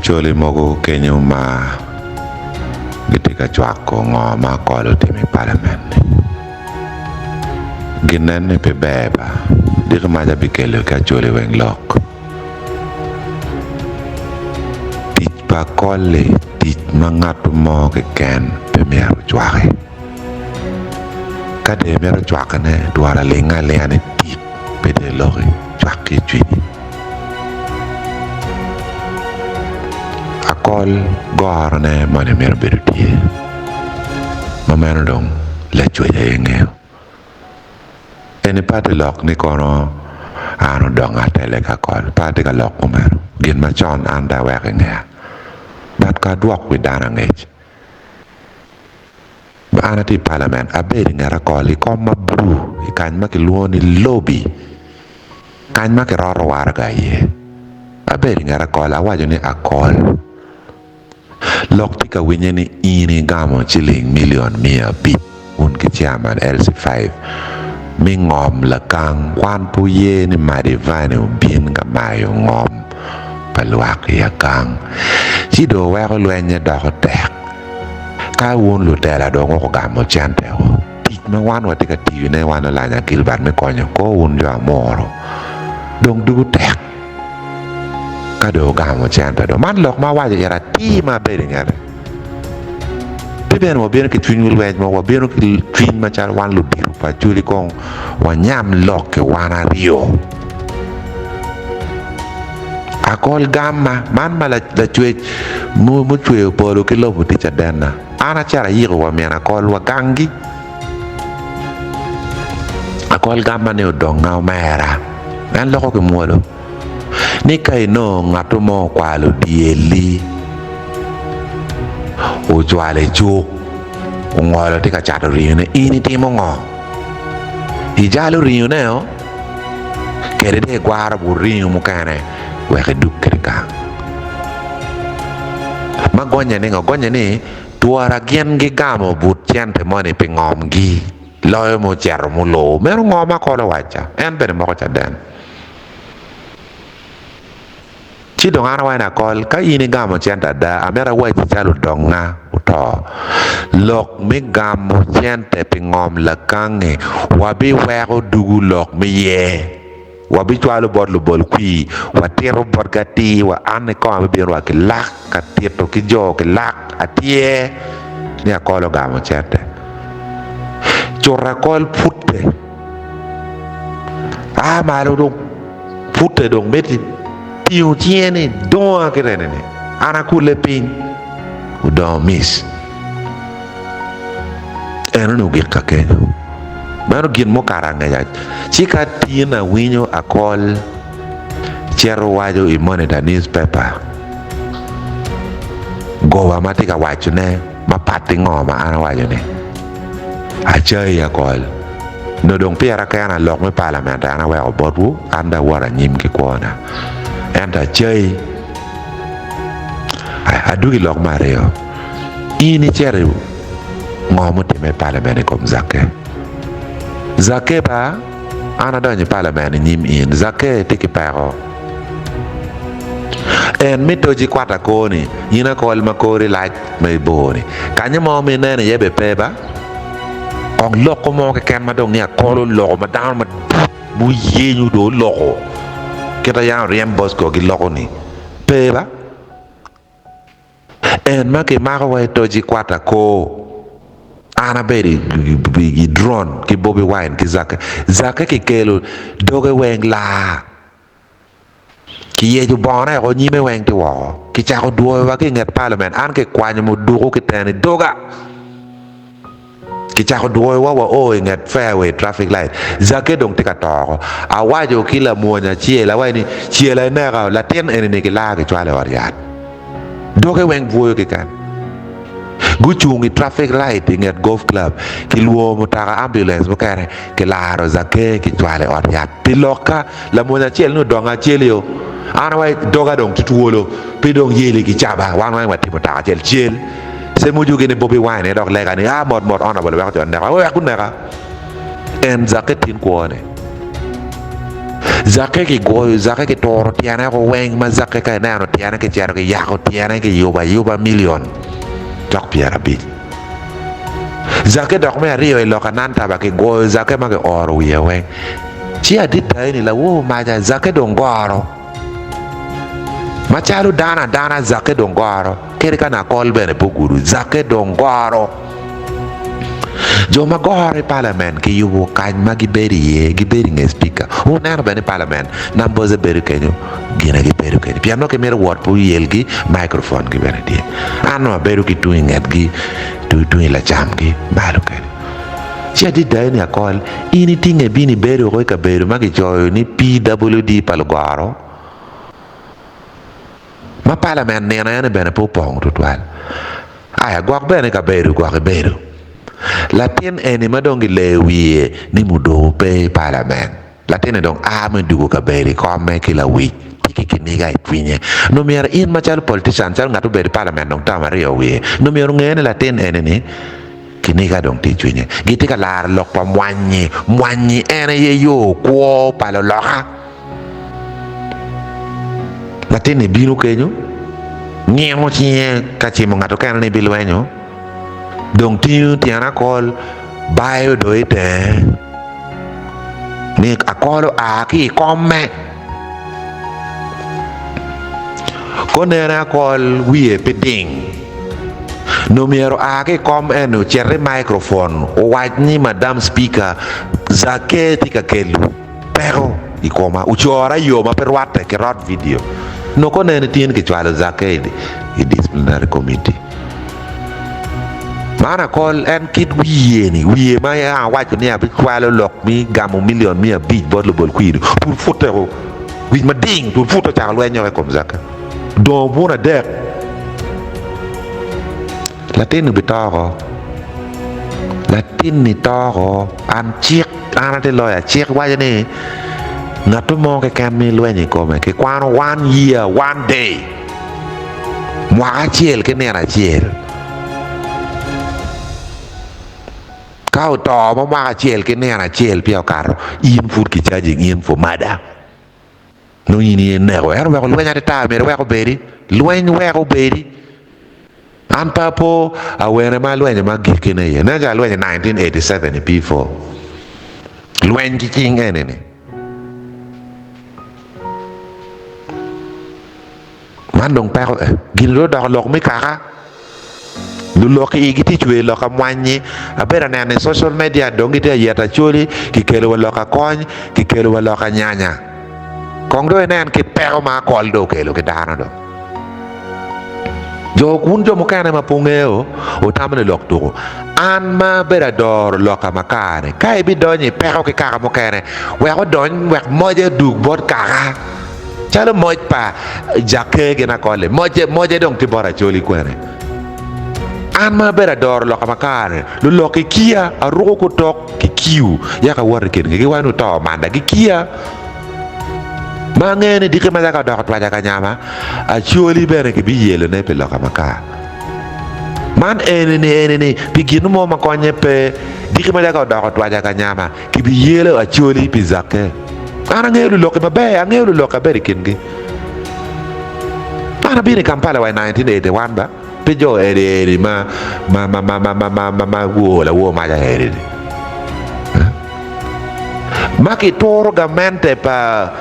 choli mogo kenyo ma gitika chwako ng'o ma kolo time parliament ginene pe beba dika maja bikelo ka choli weng lok tich pa kole tich ma ng'ato mo ke ken pe miero chwake kade miero chwakane dwara linga liane tich pe de loki chwake chwini akol gorne mane miero bedo tie mameno dong la chweja yengeo eni pati lok ni kono ano dong atele ka kol pati ka lok kumeno gin machon anda weke ngea bat ka duok widana ngech ba ana ti parliament abedi ngera kol ikom mabru ikany maki luoni lobby kany maki roro warga ye abedi ngera kol awajo ni akol lok tika winye ni ini gamo chiling milion 100 un ki chairman LC5 mi ngom la kang kwan puye ni madivane ubin ga mayo ngom paluak ya kang chido weko lwenye doko tek ka wun lu tela do ngoko gamo chante ho tik ma wan watika tiwi ne wan la nya kilbat me konyo ko wun jo amoro dong dugu tek ka do gamo chante do man lok ma waje yara ti ma bedi ngare ben wa bien ke twin wil wej mo wa bien ke twin ma char wan lu biru pa juli kong wa nyam lok ke wana rio akol gamma man mala la chwe mu chwe polo ke lo buti cha denna ana chara yiro wa mena kol wa gangi akol gamma ne dong ngao mera an loko ke muolo ni kai no ngato mo kwalo dieli o jwale chuk ngolo tika chato riyo ne ini timo ngo ijalo riyo ne o kere de gwara bu riyo mukane weke duk kere ka ma gonya ni tuara gien gi gamo but chente moni pe ngom gi loyo mo chero mo lo mero ngoma kolo wacha en bere mo cha den chi dong ana wana kol ka ini gamo chenta da amera wachi chalo donga uto lok mi gamo chente pingom la kange wabi wego dugu lok mi ye wabi chwalo bot lu bol kui watero bot gati wa ane ko ambi biyo wa ki lak katito ki jo ki lak atie ni akolo gamo chente chora kol putte malo dong putte dong beti piu tiene doa que renene ana kule pin udon miss eno gika kenyo mano gin mo karanga ya chika tina winyo akol chero wajo I monitor newspaper gowa matika wacho ne mapati ngoma ana wajo ne achai akol no dong piara kana lok me parliament ana wa obodu anda wara nyim ke kona enda chơi adugi lok mareo ini chere ngomo teme parliament kom zake ba ana donye parliament nyim in zake tiki pero en mitoji kwata koni yina kol makori like me boni kanye mo me nene yebe peba on loko mo ke ken madong ni akolo loko madan ma mu yenyu do loko kita yang riam bos ko gi loko ni peba en ma ke ma ko toji kwata ko ana beri gi drone ki bobi wine ki zaka ki kelo doge weng la ki yeju bona ko nyime weng ti wo ki cha ko duo wa ki nget parliament an ke kwanya mo duko ki tane doga ki cha ko duo wa o nget fairway traffic light zake dong tika to awajo kila monya chiela wa ni chiela na ga la ten en ni ki la ke chwale wariat doge weng vuo ki kan guchungi traffic light nget golf club ki luo mutaka ambulance bokare ki laro zake ki chwale wariat piloka la monya chiel no donga chielio ana wa doga dong tutuolo pi dong yele ki chaba wan wa wati mutaka chiel se muju gene bobi wine dok lega ni mod ona bole wa to ndaka wa kun ndaka en zaketin ko ne zake ki goyo zake ki toro tiana ko weng ma zake ka na no tiana ki chero ki yako tiana ki yuba million tok piara bi zake dok me rio lo kananta ba ki goyo zake ma ki oro wiye weng chi adit ni la wo ma ja zake dongoro machalo dana zake dongoro kere kana kol bene poguru zake dongoro joma gore parliament ki yubo kany ma giberi nge speaker uneno bene parliament namboze beru kenyo gina giberu kenyo piano ke mere word pu yelgi microphone gi bene die ano beru ki tu nget gi tu la cham gi balu kenyo chia di dani akol ini tinge bini beru ko ka beru ma gi joyo ni PWD palgoro ma parliament ne bene pu pong tutwal aya gwak bene ka beru gwak beru Latin eni madongi lewie ni mudo pe parliament Latin dong ame dugo ka beri kome kila wi tiki kiniga itwinye no mier in machal politician chal ngatu beri parliament dong tamario wi no mier ngene Latin eni ni kiniga dong titwinye gitika lar lok pa mwanyi ene ye yo kwo palo loka Latin ni binu kenyo nyemo chinye kachimo ngatu kene ni bilwenyo donc tiana kol bayo doite ni akolo aki komme konera kol wie peding no miero aki kom eno cherry microphone o wajni madam speaker zake tika kelu pero ikoma uchora yoma per watte ke rod video no konene tien ke chwalo zake i disciplinary committee mana kol en kid wiye ma ya wacho ni abi kwalo lok mi gamu million mi abi botlo bol kwido pour fotero wi ma ding pour foto ta lo enyo comme ça donc pour na der latin bitaro latin ni toro an chik anate loya chik wajo ni ngatu mo ke kan mi lo enyo comme ke kwano 1 year 1 day mwa chiel ke nera chiel kau to mama chiel ke ne ana chiel pio karo in food ki charging in for mada no ini ne ro ero ko luenya ta me ro ko beri luen we ko beri an papo awere ma luenya ma gike ne ye na ja luenya 1987 before luen ki king ene ne man dong pa ko gin ro do lok mi kaka lulo ki igiti chwe loka mwanyi abera na social media dongi te yata chuli ki kelo loka kony ki kelo loka nyanya kongdo enen ki pero ma kol do kelo ki dana do jo kun jo mukane ma pungeo o tamne lok to an ma bera dor loka makane kai bi donyi pero ki kaka mukane we ko don we moje dug bot kaka chalo moj pa jake gena kole moje dong tibora chuli kwene an ma bera dor lo kamakane lu lo ki kia a roko ko tok ki kiu ya ka war ken ki wanu to manda ki kia ma ngene dike ma ka dok twa ka nyama a choli bere ki bi yelo ne pe lo kamaka man ene biginu mo ma konye pe dike ma ka dok twa ka nyama ki bi yelo a choli pi zake ana ngelu lo ke ma be ngelu lo ka bere ken ki ana bi ni Kampala wa 1981 ba pejo eri ma wo ma ja eri ma che toro gamente pa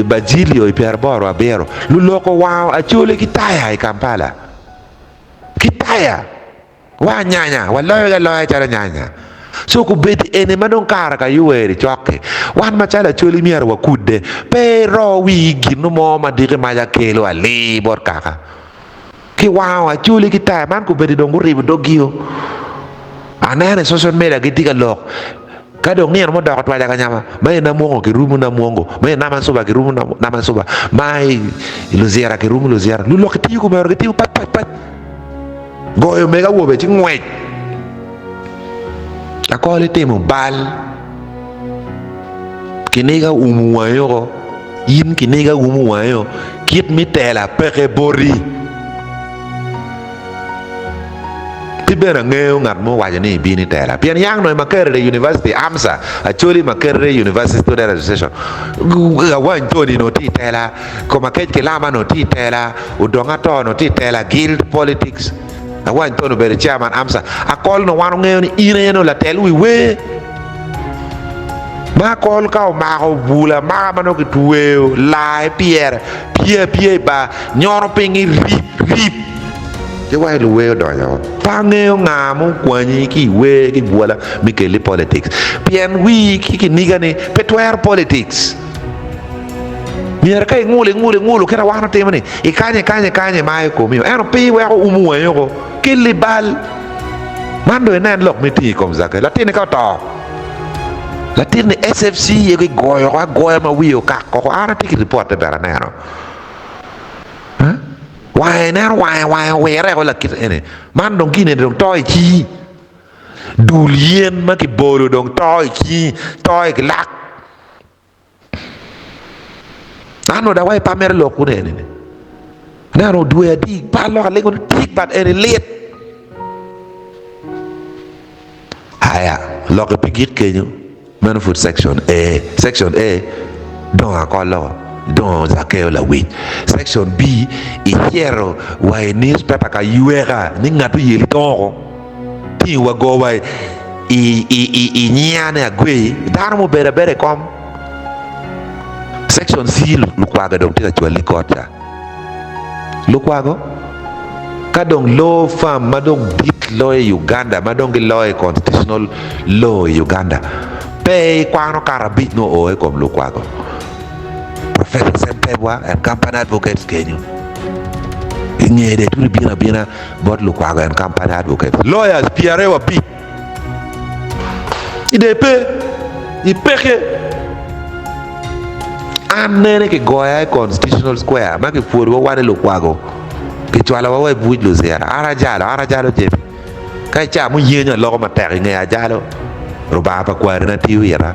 Basilio e Pierboro a Bero lu loko wow a chole kitaya e Kampala kitaya wa nyanya wallahi la cara nyanya so ku beti ene ma non kara ka yueri chokke wan ma chala choli mier wa kudde pero wi ginu mo ma dire ma ja kelo ali bor kaka ki wow a chuli kita man ku bedi dong ribu dogio anane social media gitika lok kadong ni mo dakot wala kanyama may na mongo ki rumu na mongo may naman suba ki rumu naman suba may luziera ki rumu luziera lu lok ti ko mer ti pat goyo mega wo be ti ngwe akole temo bal kiniga umuwayo yin kiniga umuwayo kit mitela peke bori bena ngeo ngat mo waja ni bini tela pian yang no makere university amsa actually makere university student association wan toni no ti tela ko maket ke lama no ti tela udonga to no ti tela guild politics wan tono bere chairman amsa akol no wanu ngeo ni ire no la tel we ma kol ka ma ko bula ma mano ki tuwe la pierre ba nyoro pingi rip je wa lu we do yo pa ngeo nga mo kwani ki we ki bula mi ke li politics pien wi ki niga ni petwer politics mier kai ngule kera wana temani e kanye mai ko mi eno pi we ko umu yo ko ki bal mando enen lok mi ti kom zaka la tini ka to la tini SFC ye goyo ma wiyo ka ko ana ti report bera nero ha why we re ko la kit ene man don kine don toy chi dulien ma ki bolo don toy ki lak ano da way pamer lo ku ne nano duwe di ba lo le ko tik bat ene let aya lo ko pigit kenyo Manfood section A don akolo don zakeo la wit section B i hierro wa newspaper ka yuera ni ngatu yel toro ti wa go wa i nyane agwe dar mo bere kom section C lukwaga don tira chwali kota lukwago kadong law farm madong bit law Uganda madong law constitutional law Uganda pe kwano karabit no o kom lukwago Professor Sempebwa and company advocates kenyu ngede turi bina bot lukwago and company advocates lawyers PRA wa bit IDP ipeke anene ke goya constitutional square ma ke fuoro wane lukwago ke chwala wa buj lo zera ara jalo je kai cha mu yenya lo ma tek nge ajalo roba pa kwar na tiwira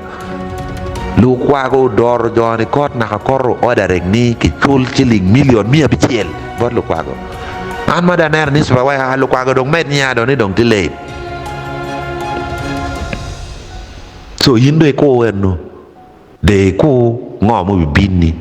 lukwago dor joni kot na ka korro order ni ke chul chiling million mia bichiel bot lukwago an ma daner ni swa wa lukwago dong met nya do ni dong delay so yindo ko wenno de ko ngomu binni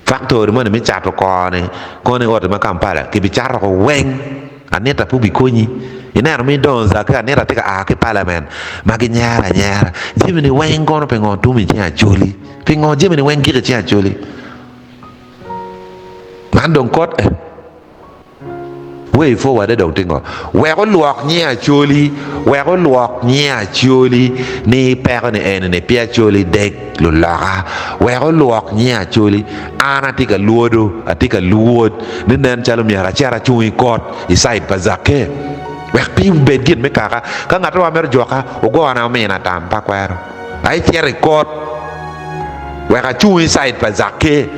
factor mo mi chato ko ne ot ma Kampala ke bi charo ko weng aneta pu bi konyi ina mi don za ka aneta tika a ke parliament magi nyara jimini weng kono pe ngon tu mi tia joli pe ngon jimini weng gire tia joli man don kot way forward de dong tingo we ko luok nya joli ni pe ne en ne pia joli dek lo la we ko luok nya joli ana tika luodo atika luod ni nen chalo mi ara chara chui kot i side bazake we pi bedgin me kaka ka ngato wa mer joka o go ana me na tam pa kwero ai chere kot we ka chui side bazake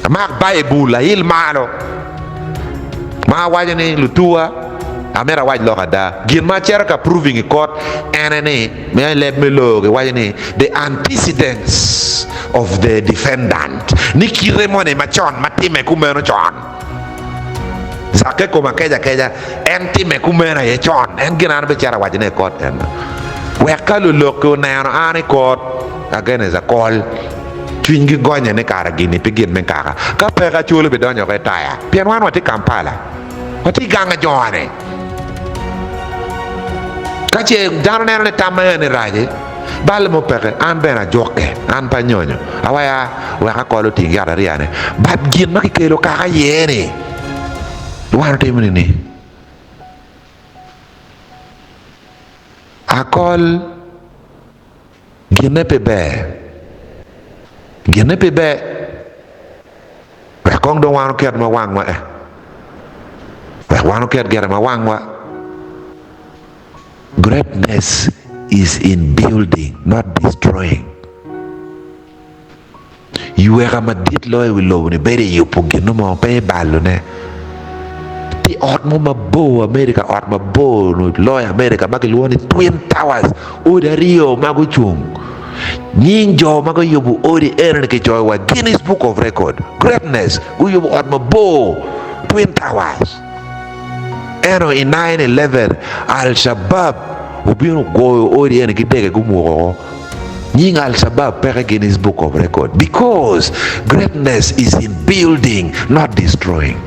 mak bible la il malo ma wajani lutua amera waj lo kada gin ma cher ka proving court enene me let me lo wajani the antecedents of the defendant nikire mone machon matime kumeno chon zake ko makeja entime kumena ye chon en ginan be chara wajane court en we ka lo ko na ani court again is a call twingi gonya ne kara gini pigin men kara ka pega chulo be donyo ka taya pian wan wati Kampala wati ganga jone kache dano ne tamane ne raje bal mo pege an bena jokke an pa nyonyo awaya wa ka kolo tingi ara riane bat gin ma kelo ka yene wan temni ni akol gine pe be kong do wanu ket ma wang wa wanu ket gere ma wang wa greatness is in building not destroying you era madit loy wi lo ni bere yu pugi no mo pe ballo ne ti ot mo ma bo America ot ma bo no loy America ma ke luoni Twin Towers o da Rio ma go chung Ninjo mago yubu ori earn ke joy Guinness Book of Record greatness gu yubu ot ma bo Twin Towers eno in 9/11 Al-Shabaab ubino go ori ene gidege gumuo nying Al-Shabaab peke Guinness Book of Record because greatness is in building, not destroying.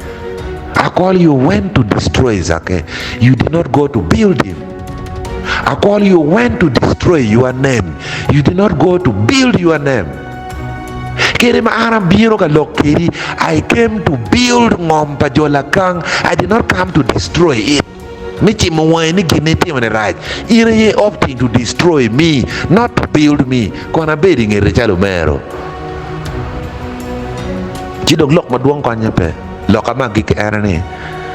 I call you went to destroy Zake, you did not go to build him. I call you went to destroy your name, you did not go to build your name. Kere ma aram biro ka lokeri, I came to build ngompa jolakang, I did not come to destroy it. Michi mwaini gineti mane right. Ire ye opting to destroy me, not to build me. Kona bedi ngere chalo mero. Chidong lok maduang kanya pe. Lok ama giki erane.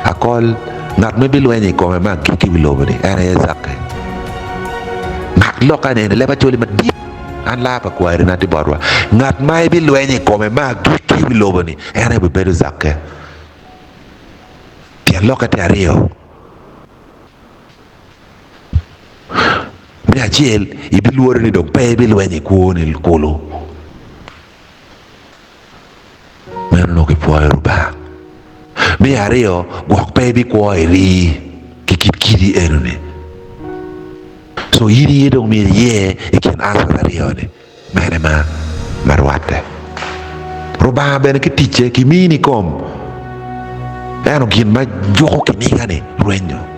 Akol ngat me bilwenye kome ma giki bilobani. Ere ye zake. Ngat lok ane lepa choli ma deep. An la pa kwa ere nati barwa. Ngat mai bilwenye kome ma giki bilobani. Ere beberu zake. Tia lok ate ario. Mi achiel ibi luor ni dong pe ibi lwenye kuone kolo meno no ki puoyo ruba mi ario gwak pe ibi kuoyo ri kikit kiri eno ni so yiri ye dong mi ye ikin asa ario ni mene ma marwate ruba bene ki tiche ki mini kom eno gin ma joko kininga ni lwenyo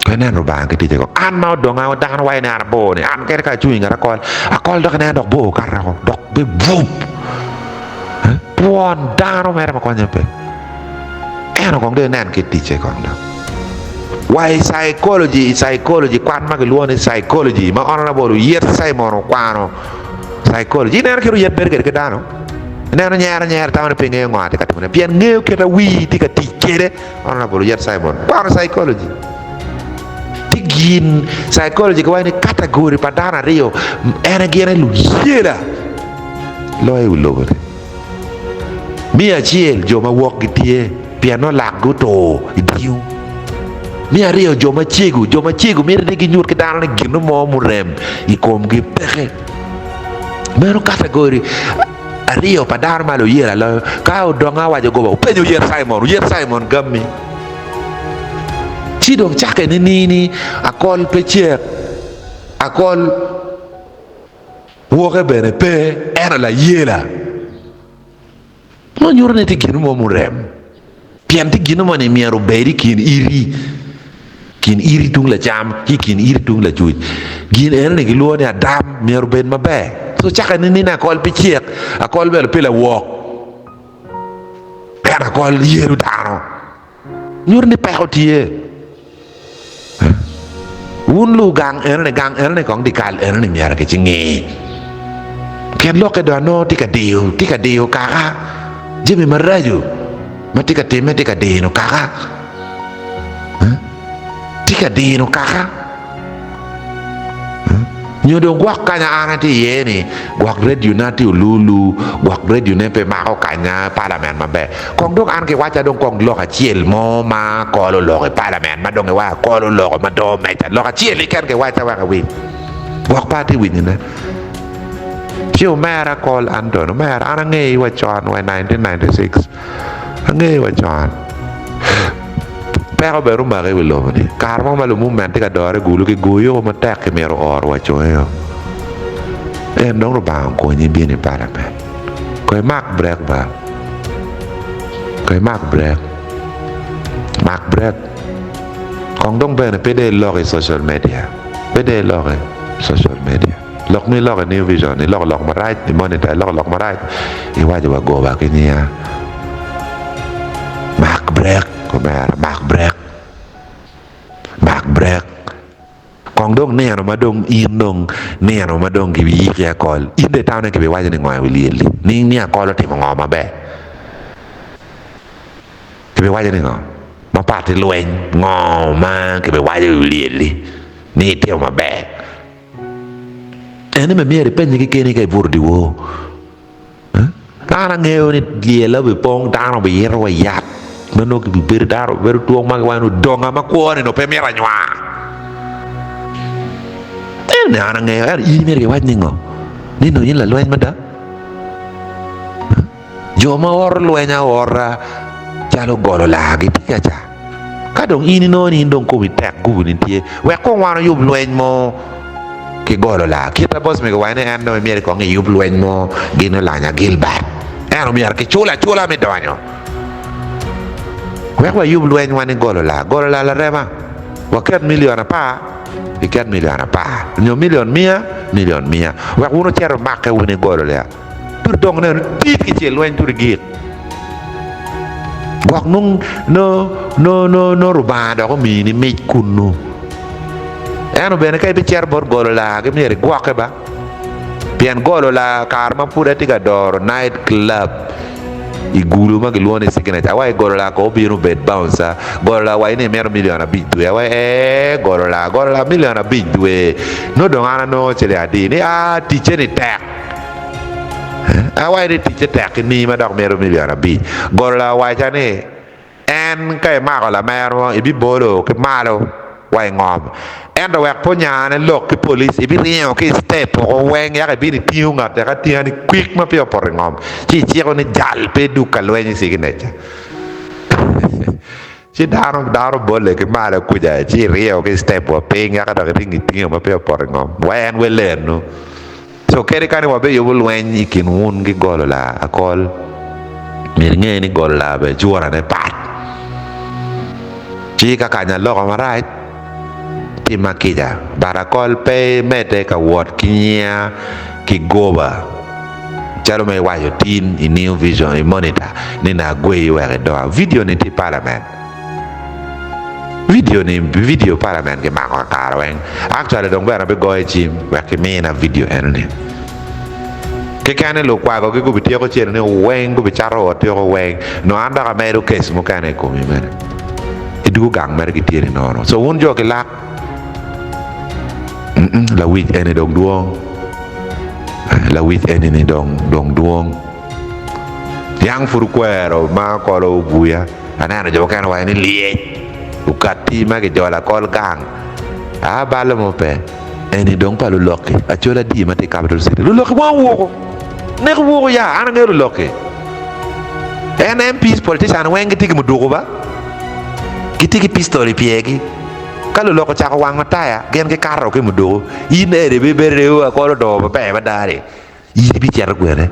kena rubang ke tije ko an mau dong au dan wai na bo ni an ke ka chui ngara kol akol dok na dok bo kar ko dok be vup puan daro mer ma ko nyepe eno kong de nan ke tije kong da why psychology kwan ma ke luone psychology ma on na bo yer sai mono kwano psychology ner ke ru yet ber ke dano neno nyara tawo ne pinge ngwate ka tune pien ngeu ke ta wi ti ka tije on na bo yer sai mon kwano psychology gin psychology ko wani category padana rio ene gene lu yela loy ulobere mi achiel joma wok gitie piano lagu to idiu mi ario joma chigu mi de gi nyur ke dana ne gino mo murem ikom gi peke mero category ario padana malo yela lo ka odonga wajo go penyo yer Simon gammi Cidong cake ni akol pecek akol woke bene pe era la yela mo nyurne ti ginu mo murem pian ti ginu mo ne miero beri kin iri tung la jam kin iri tung la juj gin era ne giluo ne adam miero ben mabe so cake ni na akol pecek akol bele pela wok era akol yeru dano nyurne pe hotie un lu gang ene kong dikal ene miara ke cingi pian lo ke dono tika dio kaka jemi maraju matika time tika dino kaka tika dino kaka nyodo gwak kanya anati yeni gwak radio nati ululu gwak radio nepe mako kanya parliament mabe kong dok an ke wacha dong kong lo ka chiel mo ma kolo lo ke parliament ma dong wa kolo lo ma do meta lo ka chiel ikan ke wacha wa ka wi gwak party win ne pio mera call anton mera anange wa chon wa 1996 ange wa chon pero beru mare wilo ni karma malu movement ka dore gulu ke goyo ma tek ke mero or wa choyo ndong ro bang ko ni bi ni para pe ko mak break kong dong ben pede log social media log mi log new vision ni log ma right ni monitor log ma right i waje wa go ba ke ni ya mak break ko mer mak break kong dong ne no madong in dong ne no madong gi wi ya kol in de town ke be waje ni ngwa wi li ni ni akol ti mo ngoma be ke be waje ni ngoma ma pati luen ngoma ke be waje wi li ni ti ma be ene me mere penye ke ni ke burdi wo kana ngeo ni liela be pong dano be yero wa yat mano ki ber daro ber tuong ma wanu donga ma kuone no pe mera nywa ene ana nge er i mere ke wajni ngo ni no yin la lwen mada jo ma or lwenya ora chalo golo la gi tika cha ka dong ini no ni dong ko tek gu ni tie we ko wano yub luen mo ke golo la kita bos me wa ne an no mi ko ngi yub luen mo gino la nya gilbert eno mi ar ke chula me donyo we ko yub luen wa ne golo la rema wa ket miliona pa ikat miliona pa nyo milion mia wa uno chero makke woni golo la tur dong ne tit ki che luen tur git gok nung no ruba do ko mi ni me kunu eno bene kai bicer bor golo la ke mi gok ba pian golo la karma pura tiga dor night club igulu ma gelone signeta wai golo la ko binu bed bouncer golo la wai ne mer miliona bidu ya wai golo la miliona bidu no don ana no chele adini tiche ni tek wai ni tiche tek ni ma dok mer miliona bi golo la wai chane en kai ma ko la mer mo ibi bolo ke malo wai ngom en do wek ponya ne lok ke police ibi rio ke step o weng ya ke bi ni tiunga te ka tiani quick ma pio por ngom chi ko ni jal pe du ka lwen si ke necha chi daro bolle ke mala ku ja chi rio ke step o pe ya ka da ringi tiunga ma pio por ngom wen we len no so kere kani wa be yo lwen ikin un gi golo la akol mir nge ni golo la be juara ne pat chi ka kanya lo ma right timakija barakol pe mete ka wot kinya ki goba chalo me wayo tin in new vision in monitor ni na gwe were do video ni ti parliament video parliament ke ma ko karwen actually dong bera be goy chim wa ke me na video enni ke kane lo kwa go go bitio ko chen ne wen go bicharo otio ko wen no anda ka meru kes mo kane ko mi men idu gang mer ki tiri no so un jo ke lak la wit ene dong duong la wit ene ni dong duong yang furquero ma ko lo buya anana jo kan wa ni liye ukati ma ke jola kol gang balo mo pe ene dong pa lu lokke a chola di ma te capital city lu lokke wa wo ne ko wo ya ana ngeru lokke MPs politician wengi tigi mudugo ba kitigi pistoli piegi kalau lo ko chako wang mataya gen ke karo ke mudo ine de be bereu ko do ba ba dare yi bi cer gwere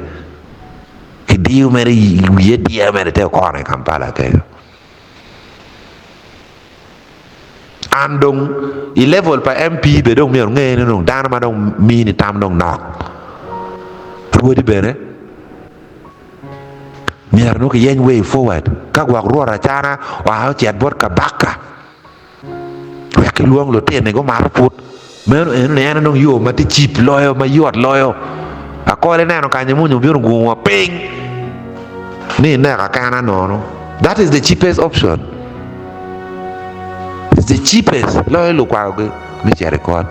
ke diu mere yi dia mere te ko ne Kampala ke andong i level pa MP be dong mer ngene no dana ma dong mini tam dong nok ruodi bere mier no ke yen way forward ka gwa ruora chana wa chet bot ka baka ke luong lo te ne go mar put men ne no yo ma ti chip loyo ma yot loyo akole ne no ka nyamu nyu biru guwa ping ni na ka kana no that is the cheapest option. It's the cheapest loyo lo kwa go ni chere kon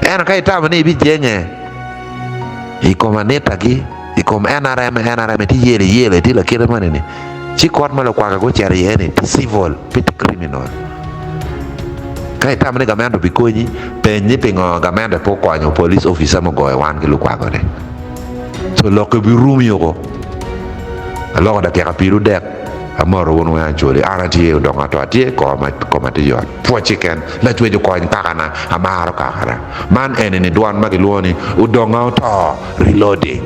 en ka ita ne bi jenge i komaneta gi i kom NRM ti yele ti la kire manene ci kot ma lo kwa go chere yene ti civil pit criminal kai tamne gamando bikonyi penye pengo gamando po kwanyo police officer mo goe wan ke lukwa gore so lokko bi rumi yoko alo da ke kapiru dek amoro wono ya jole arati e do ngato atie ko ma ti yot po chicken la twejo ko ni pakana amaro kakara man ene ni dwan magi luoni udonga to reloading